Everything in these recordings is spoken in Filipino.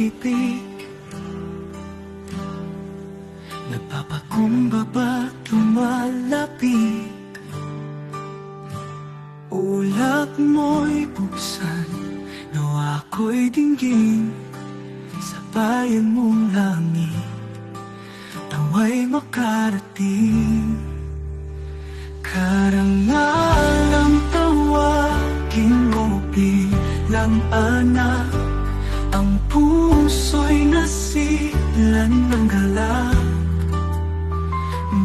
pag-ibig, nagpapakumbaba lumalapit. Ulap mo'y buksan, nawa ako'y dinggin sa bayan mong langit, nawa'y makarating. Karangalang tawagin mo bilang anak, ang puso'y nasilan ng galak.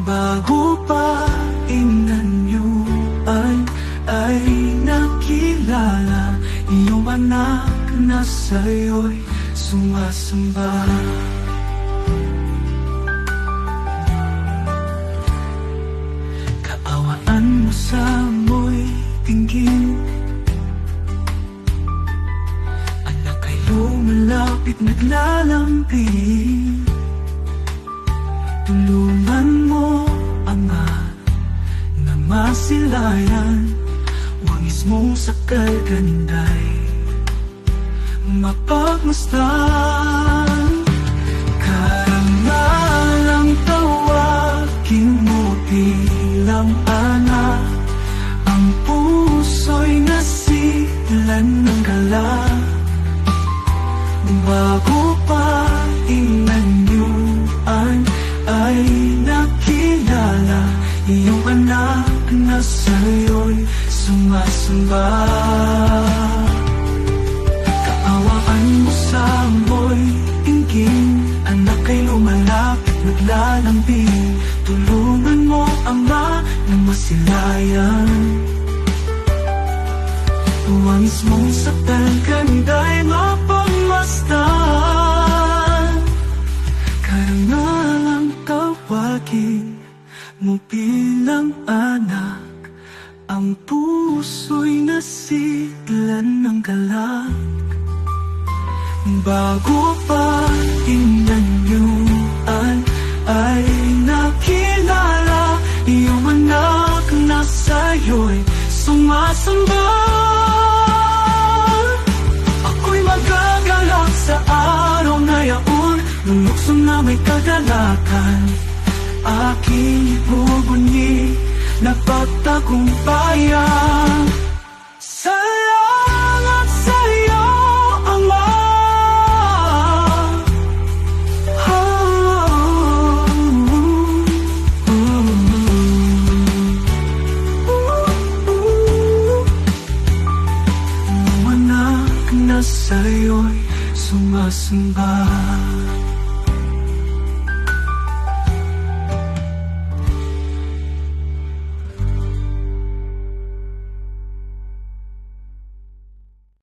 Bago pa inanyuan ay nakilala, iyong anak na sa'yo'y sumasamba. Kaawaan mo sa amoy tinggin, anak ay lumalapit naglalambing. Tulungan mo, Ama, na masilayan, wangis mong sakal ganday mapagmasdan. Karangalang tawagin mo bilang anak, ang puso'y nasilan ng galak. Bago pa inanyuan ay nakilala, iyong anak na sa'yo'y sumasamba. Kaawaan mo sa amoy tinggin, anak ay lumalapit naglalambing. Tulungan mo, Ama, na masilayan, wangis mong sakal ganday mapagmasdan. Karangalang tawagin mo bilang anak, ang puso'y nasilan ng galak. Bago pa inanyuan ay nakilala, iyong anak na sa'yo'y sumasamba. Ako'y magagalak sa araw na yaon, nung lukso na may kagalakan. Aking ibubunyi na pagtagumpayan. Salamat sa'yo, Ama. Ang anak na sa'yo'y sumasamba.